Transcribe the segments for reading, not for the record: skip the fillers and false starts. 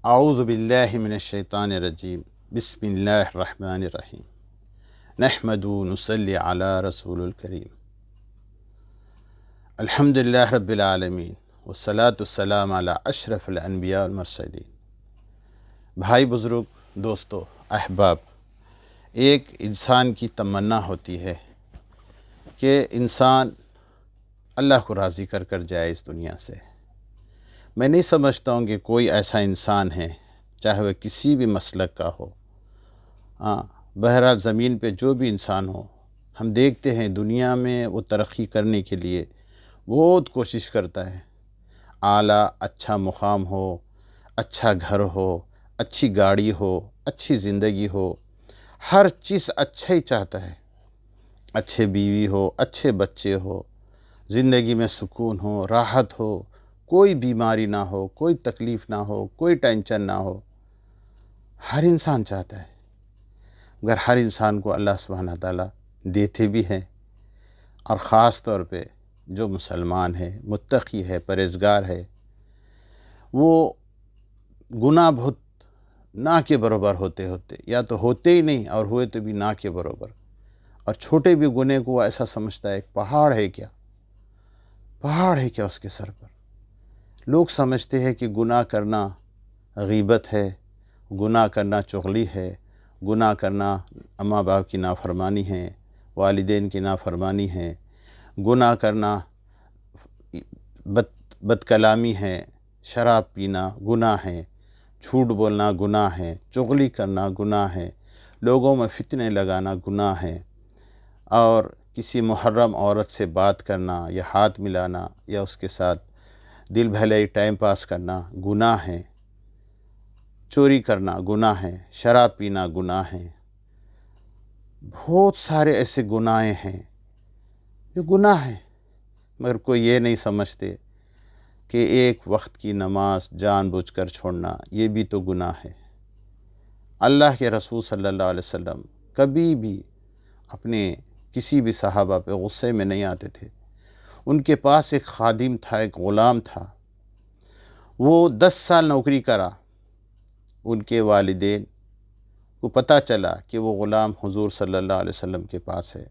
اعوذ باللہ من الشیطان الرجیم بسم اللہ الرحمن الرحیم نحمد نصلی علی رسول الکریم الحمد للہ رب العالمین والصلاة والسلام علی اشرف الانبیاء والمرسلین۔ بھائی بزرگ، دوستو، احباب، ایک انسان کی تمنا ہوتی ہے کہ انسان اللہ کو راضی کر جائے اس دنیا سے۔ میں نہیں سمجھتا ہوں کہ کوئی ایسا انسان ہے، چاہے وہ کسی بھی مسلک کا ہو۔ بہرحال زمین پہ جو بھی انسان ہو، ہم دیکھتے ہیں دنیا میں وہ ترقی کرنے کے لیے بہت کوشش کرتا ہے۔ اعلیٰ اچھا مقام ہو، اچھا گھر ہو، اچھی گاڑی ہو، اچھی زندگی ہو، ہر چیز اچھا ہی چاہتا ہے۔ اچھے بیوی ہو، اچھے بچے ہو، زندگی میں سکون ہو، راحت ہو، کوئی بیماری نہ ہو، کوئی تکلیف نہ ہو، کوئی ٹینشن نہ ہو۔ ہر انسان چاہتا ہے، مگر ہر انسان کو اللہ سبحانہ تعالیٰ دیتے بھی ہیں، اور خاص طور پہ جو مسلمان ہے، متقی ہے، پرہیزگار ہے، وہ گناہ بہت نہ کے برابر ہوتے یا تو ہوتے ہی نہیں، اور ہوئے تو بھی نہ کے برابر، اور چھوٹے بھی گناہ کو وہ ایسا سمجھتا ہے ایک پہاڑ ہے کیا، پہاڑ ہے کیا اس کے سر پر۔ لوگ سمجھتے ہیں کہ گناہ کرنا غیبت ہے، گناہ کرنا چغلی ہے، گناہ کرنا اماں باپ کی نافرمانی ہے، والدین کی نافرمانی ہے، گناہ کرنا بد کلامی ہے، شراب پینا گناہ ہے، جھوٹ بولنا گناہ ہے، چغلی کرنا گناہ ہے، لوگوں میں فتنے لگانا گناہ ہے، اور کسی محرم عورت سے بات کرنا یا ہاتھ ملانا یا اس کے ساتھ دل بھلائی ٹائم پاس کرنا گناہ ہے، چوری کرنا گناہ ہے، شراب پینا گناہ ہے۔ بہت سارے ایسے گناہ ہیں جو گناہ ہیں، مگر کوئی یہ نہیں سمجھتے کہ ایک وقت کی نماز جان بوجھ کر چھوڑنا یہ بھی تو گناہ ہے۔ اللہ کے رسول صلی اللہ علیہ وسلم کبھی بھی اپنے کسی بھی صحابہ پہ غصے میں نہیں آتے تھے۔ ان کے پاس ایک خادم تھا، ایک غلام تھا، وہ 10 سال نوکری کرا۔ ان کے والدین کو پتہ چلا کہ وہ غلام حضور صلی اللہ علیہ وسلم کے پاس ہے،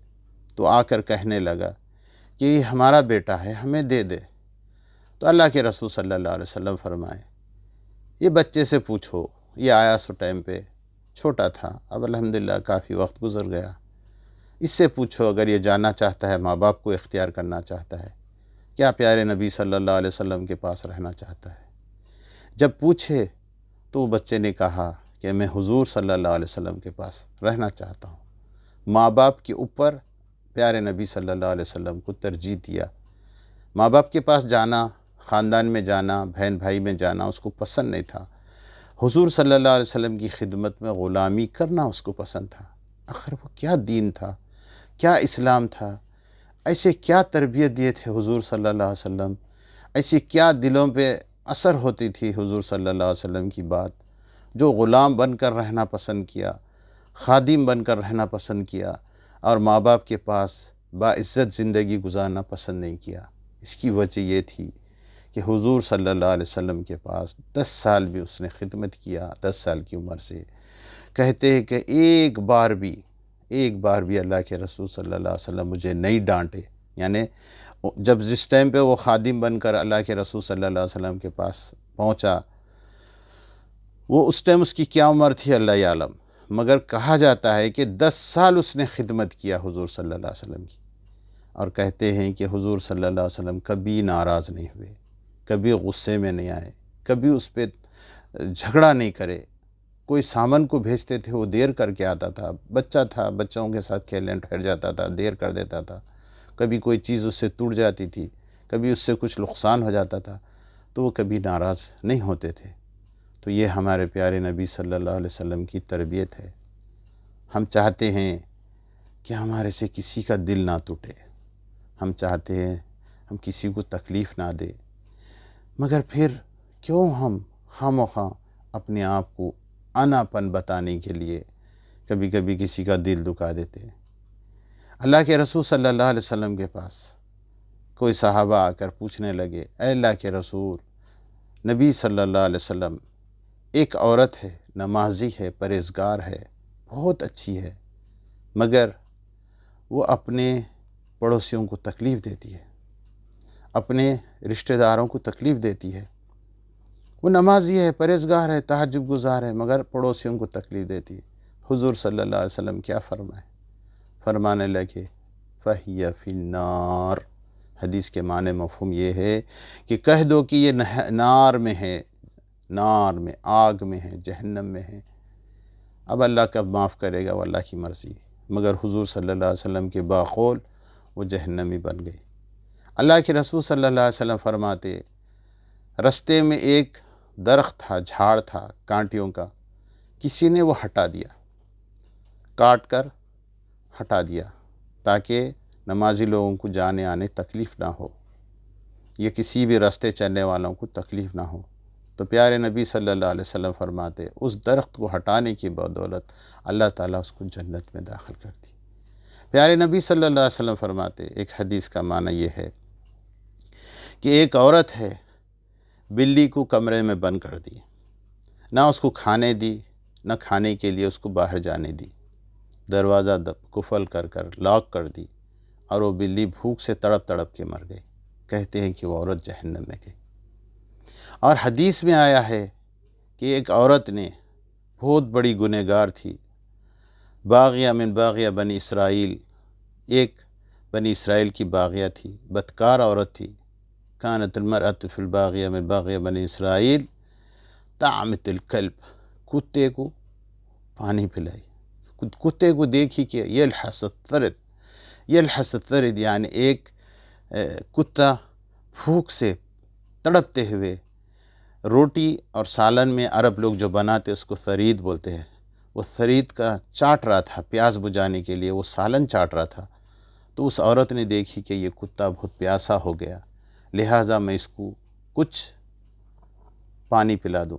تو آ کر کہنے لگا کہ یہ ہمارا بیٹا ہے، ہمیں دے دے۔ تو اللہ کے رسول صلی اللہ علیہ وسلم فرمائے، یہ بچے سے پوچھو، یہ آیا سو ٹائم پہ چھوٹا تھا، اب الحمدللہ کافی وقت گزر گیا، اس سے پوچھو اگر یہ جاننا چاہتا ہے، ماں باپ کو اختیار کرنا چاہتا ہے، کیا پیارے نبی صلی اللہ علیہ وسلم کے پاس رہنا چاہتا ہے۔ جب پوچھے تو وہ بچے نے کہا کہ میں حضور صلی اللہ علیہ وسلم کے پاس رہنا چاہتا ہوں۔ ماں باپ کے اوپر پیارے نبی صلی اللہ علیہ وسلم کو ترجیح دیا۔ ماں باپ کے پاس جانا، خاندان میں جانا، بہن بھائی میں جانا اس کو پسند نہیں تھا۔ حضور صلی اللہ علیہ وسلم کی خدمت میں غلامی کرنا اس کو پسند تھا۔ آخر وہ کیا دین تھا، کیا اسلام تھا، ایسے کیا تربیت دیے تھے حضور صلی اللہ علیہ وسلم، ایسی کیا دلوں پہ اثر ہوتی تھی حضور صلی اللہ علیہ وسلم کی بات، جو غلام بن کر رہنا پسند کیا، خادم بن کر رہنا پسند کیا، اور ماں باپ کے پاس باعزت زندگی گزارنا پسند نہیں کیا۔ اس کی وجہ یہ تھی کہ حضور صلی اللہ علیہ وسلم کے پاس 10 سال بھی اس نے خدمت کیا۔ 10 سال کی عمر سے کہتے ہیں کہ ایک بار بھی اللہ کے رسول صلی اللہ علیہ وسلم مجھے نہیں ڈانٹے، یعنی جب جس ٹائم پہ وہ خادم بن کر اللہ کے رسول صلی اللہ علیہ وسلم کے پاس پہنچا، وہ اس ٹائم اس کی کیا عمر تھی اللہ عالم، مگر کہا جاتا ہے کہ 10 سال اس نے خدمت کیا حضور صلی اللہ علیہ وسلم کی، اور کہتے ہیں کہ حضور صلی اللہ علیہ وسلم کبھی ناراض نہیں ہوئے، کبھی غصے میں نہیں آئے، کبھی اس پہ جھگڑا نہیں کرے۔ کوئی سامان کو بھیجتے تھے، وہ دیر کر کے آتا تھا، بچہ تھا، بچوں کے ساتھ کھیلنے ٹھہر جاتا تھا، دیر کر دیتا تھا، کبھی کوئی چیز اس سے ٹوٹ جاتی تھی، کبھی اس سے کچھ نقصان ہو جاتا تھا، تو وہ کبھی ناراض نہیں ہوتے تھے۔ تو یہ ہمارے پیارے نبی صلی اللہ علیہ وسلم کی تربیت ہے۔ ہم چاہتے ہیں کہ ہمارے سے کسی کا دل نہ ٹوٹے، ہم چاہتے ہیں ہم کسی کو تکلیف نہ دے، مگر پھر کیوں ہم خواہ اپنے آپ کو انا پن بتانے کے لیے کبھی کبھی کسی کا دل دکھا دیتے ہیں۔ اللہ کے رسول صلی اللہ علیہ وسلم کے پاس کوئی صحابہ آ کر پوچھنے لگے، اے اللہ کے رسول، نبی صلی اللہ علیہ وسلم ایک عورت ہے، نمازی ہے، پرہیزگار ہے، بہت اچھی ہے، مگر وہ اپنے پڑوسیوں کو تکلیف دیتی ہے، اپنے رشتہ داروں کو تکلیف دیتی ہے۔ وہ نمازی ہے، پرہیزگار ہے، تہجد گزار ہے، مگر پڑوسیوں کو تکلیف دیتی ہے۔ حضور صلی اللہ علیہ وسلم کیا فرمانے لگے، فَهِيَ فِي النَّارِ۔ حدیث کے معنی مفہوم یہ ہے کہ کہہ دو کہ یہ نار میں ہے، نار میں، آگ میں ہے، جہنم میں ہے۔ اب اللہ کب معاف کرے گا، وہ اللہ کی مرضی ہے، مگر حضور صلی اللہ علیہ وسلم کے باقول وہ جہنمی بن گئی۔ اللہ کے رسول صلی اللہ علیہ وسلم فرماتے، رستے میں ایک درخت تھا، جھاڑ تھا کانٹیوں کا، کسی نے وہ ہٹا دیا، کاٹ کر ہٹا دیا تاکہ نمازی لوگوں کو جانے آنے تکلیف نہ ہو، یا کسی بھی راستے چلنے والوں کو تکلیف نہ ہو۔ تو پیارے نبی صلی اللہ علیہ وسلم فرماتے، اس درخت کو ہٹانے کی بدولت اللہ تعالیٰ اس کو جنت میں داخل کر دی۔ پیارے نبی صلی اللہ علیہ وسلم فرماتے، ایک حدیث کا معنی یہ ہے کہ ایک عورت ہے، بلی کو کمرے میں بند کر دی، نہ اس کو کھانے دی، نہ کھانے کے لیے اس کو باہر جانے دی، دروازہ قفل کر لاک کر دی، اور وہ بلی بھوک سے تڑپ کے مر گئی۔ کہتے ہیں کہ وہ عورت جہنم میں گئی۔ اور حدیث میں آیا ہے کہ ایک عورت نے، بہت بڑی گنہگار تھی، باغیہ من باغیہ بنی اسرائیل، ایک بنی اسرائیل کی باغیہ تھی، بدکار عورت تھی، کانت المرأة فی الباغیہ من باغیہ بنی اسرائیل طعمت الکلب، کتے کو پانی پلائی، کتے کو دیکھی کہ یلحس الثرد، یعنی ایک کتا بھوک سے تڑپتے ہوئے روٹی اور سالن میں، عرب لوگ جو بناتے اس کو ثرید بولتے ہیں، وہ ثرید کا چاٹ رہا تھا، پیاس بجھانے کے لیے وہ سالن چاٹ رہا تھا۔ تو اس عورت نے دیکھی کہ یہ کتا بہت پیاسا ہو گیا، لہٰذا میں اس کو کچھ پانی پلا دوں۔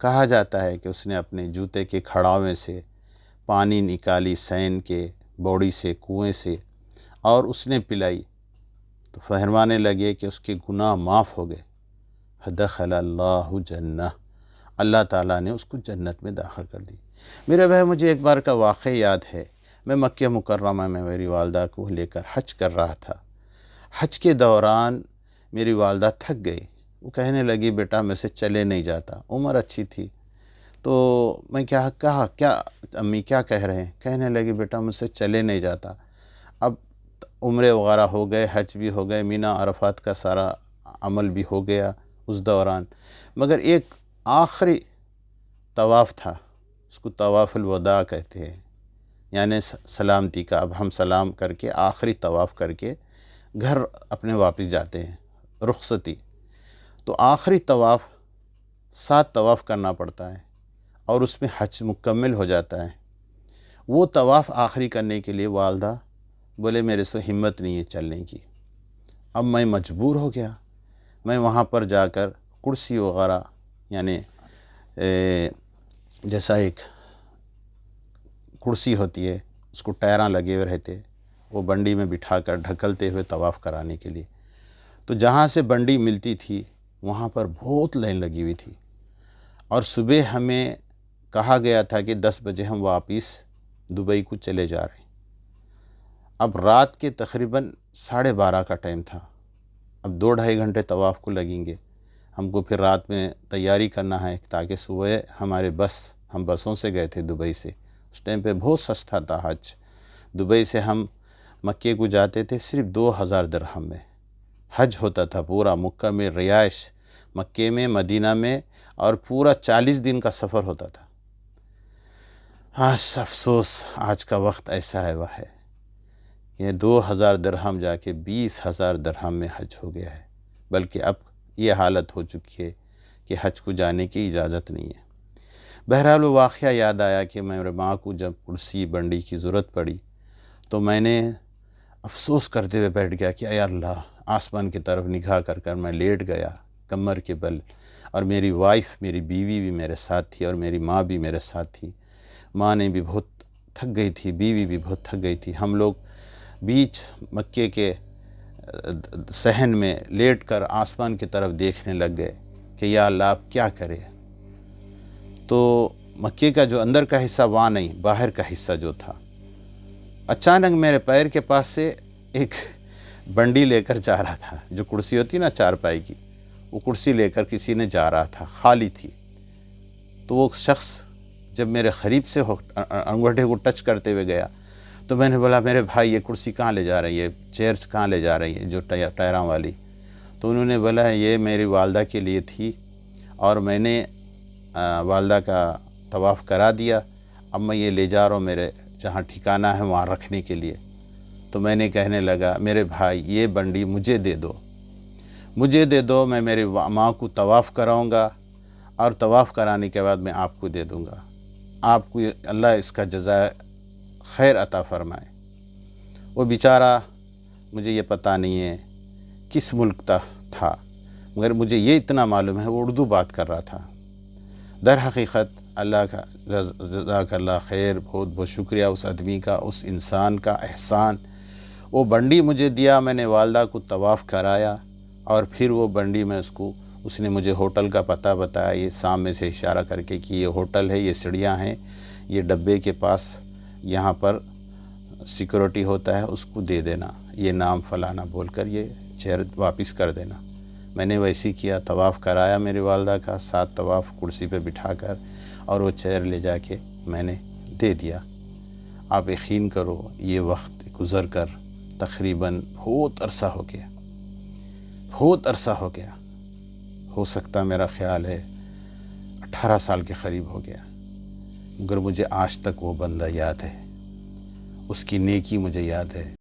کہا جاتا ہے کہ اس نے اپنے جوتے کے کھڑاوے سے پانی نکالی، سین کے بوڑی سے، کنویں سے، اور اس نے پلائی، تو فرمانے لگے کہ اس کے گناہ معاف ہو گئے۔ فدخل اللہ جنہ، اللہ تعالیٰ نے اس کو جنت میں داخل کر دی۔ میرے بھائی، مجھے ایک بار کا واقعہ یاد ہے، میں مکہ مکرمہ میں میری والدہ کو لے کر حج کر رہا تھا۔ حج کے دوران میری والدہ تھک گئی، وہ کہنے لگی بیٹا میں سے چلے نہیں جاتا، عمر اچھی تھی۔ تو میں کہا کیا امی کیا کہہ رہے ہیں؟ کہنے لگی بیٹا مجھ سے چلے نہیں جاتا۔ اب عمرے وغیرہ ہو گئے، حج بھی ہو گئے، مینا عرفات کا سارا عمل بھی ہو گیا اس دوران، مگر ایک آخری طواف تھا، اس کو طواف الوداع کہتے ہیں، یعنی سلامتی کا۔ اب ہم سلام کر کے آخری طواف کر کے گھر اپنے واپس جاتے ہیں، رخصتی۔ تو آخری طواف 7 طواف کرنا پڑتا ہے، اور اس میں حج مکمل ہو جاتا ہے۔ وہ طواف آخری کرنے کے لیے والدہ بولے میرے سے ہمت نہیں ہے چلنے کی۔ اب میں مجبور ہو گیا، میں وہاں پر جا کر کرسی وغیرہ، یعنی جیسا ایک کرسی ہوتی ہے اس کو ٹائراں لگے ہوئے رہتے، وہ بنڈی میں بٹھا کر ڈھکلتے ہوئے طواف کرانے کے لیے۔ تو جہاں سے بنڈی ملتی تھی وہاں پر بہت لائن لگی ہوئی تھی، اور صبح ہمیں کہا گیا تھا کہ 10 بجے ہم واپس دبئی کو چلے جا رہے ہیں۔ اب رات کے تقریباً 12:30 کا ٹائم تھا، اب 2-2.5 گھنٹے طواف کو لگیں گے، ہم کو پھر رات میں تیاری کرنا ہے تاکہ صبح ہمارے ہم بسوں سے گئے تھے دبئی سے، اس ٹائم پہ بہت سستا تھا حج۔ دبئی سے ہم مکے کو جاتے تھے صرف 2000 درہم میں، حج ہوتا تھا پورا مکمل رہائش مکے میں، مدینہ میں، اور پورا 40 دن کا سفر ہوتا تھا۔ آج افسوس آج کا وقت ایسا ہے وہ ہے، یہ 2000 درہم جا کے 20,000 درہم میں حج ہو گیا ہے، بلکہ اب یہ حالت ہو چکی ہے کہ حج کو جانے کی اجازت نہیں ہے۔ بہرحال وہ واقعہ یاد آیا کہ میرے ماں کو جب کرسی بنڈی کی ضرورت پڑی تو میں نے افسوس کرتے ہوئے بیٹھ گیا کہ اے اللہ، آسمان کی طرف نگاہ کر میں لیٹ گیا کمر کے بل، اور میری وائف، میری بیوی بھی میرے ساتھ تھی، اور میری ماں بھی میرے ساتھ تھی۔ ماں نے بھی بہت تھک گئی تھی، بیوی بھی بہت تھک گئی تھی۔ ہم لوگ بیچ مکے کے صحن میں لیٹ کر آسمان کی طرف دیکھنے لگ گئے کہ یا اللہ اب کیا کرے۔ تو مکے کا جو اندر کا حصہ وہاں نہیں، باہر کا حصہ جو تھا، اچانک میرے پیر کے پاس سے ایک بنڈی لے کر جا رہا تھا، جو کرسی ہوتی نا چارپائی کی، وہ کرسی لے کر کسی نے جا رہا تھا، خالی تھی۔ تو وہ شخص جب میرے قریب سے انگوٹھے کو ٹچ کرتے ہوئے گیا تو میں نے بولا میرے بھائی یہ کرسی کہاں لے جا رہی ہے، چیئرز کہاں لے جا رہی ہے جو ٹائراں والی؟ تو انہوں نے بولا یہ میری والدہ کے لیے تھی اور میں نے والدہ کا طواف کرا دیا، اب میں یہ لے جا رہا ہوں میرے جہاں ٹھکانہ ہے وہاں رکھنے کے لیے۔ تو میں نے کہنے لگا میرے بھائی یہ بنڈی مجھے دے دو، مجھے دے دو، میں میری ماں کو طواف کراؤں گا اور طواف کرانے کے بعد میں آپ کو دے دوں گا، آپ کو اللہ اس کا جزائے خیر عطا فرمائے۔ وہ بیچارہ مجھے یہ پتہ نہیں ہے کس ملک تھا، مگر مجھے یہ اتنا معلوم ہے وہ اردو بات کر رہا تھا۔ در حقیقت اللہ کا جزاک اللہ خیر، بہت بہت شکریہ اس آدمی کا، اس انسان کا احسان۔ وہ بنڈی مجھے دیا، میں نے والدہ کو طواف کرایا اور پھر وہ بنڈی میں اس نے مجھے ہوٹل کا پتہ بتایا، یہ سامنے سے اشارہ کر کے کہ یہ ہوٹل ہے، یہ سیڑھیاں ہیں، یہ ڈبے کے پاس یہاں پر سیکورٹی ہوتا ہے، اس کو دے دینا، یہ نام فلانا بول کر یہ چیئر واپس کر دینا۔ میں نے ویسے کیا، طواف کرایا میری والدہ کا، 7 طواف کرسی پہ بٹھا کر، اور وہ چیئر لے جا کے میں نے دے دیا۔ آپ یقین کرو یہ وقت گزر کر تقریباً بہت عرصہ ہو گیا، بہت عرصہ ہو گیا، ہو سکتا میرا خیال ہے 18 سال کے قریب ہو گیا، مگر مجھے آج تک وہ بندہ یاد ہے، اس کی نیکی مجھے یاد ہے۔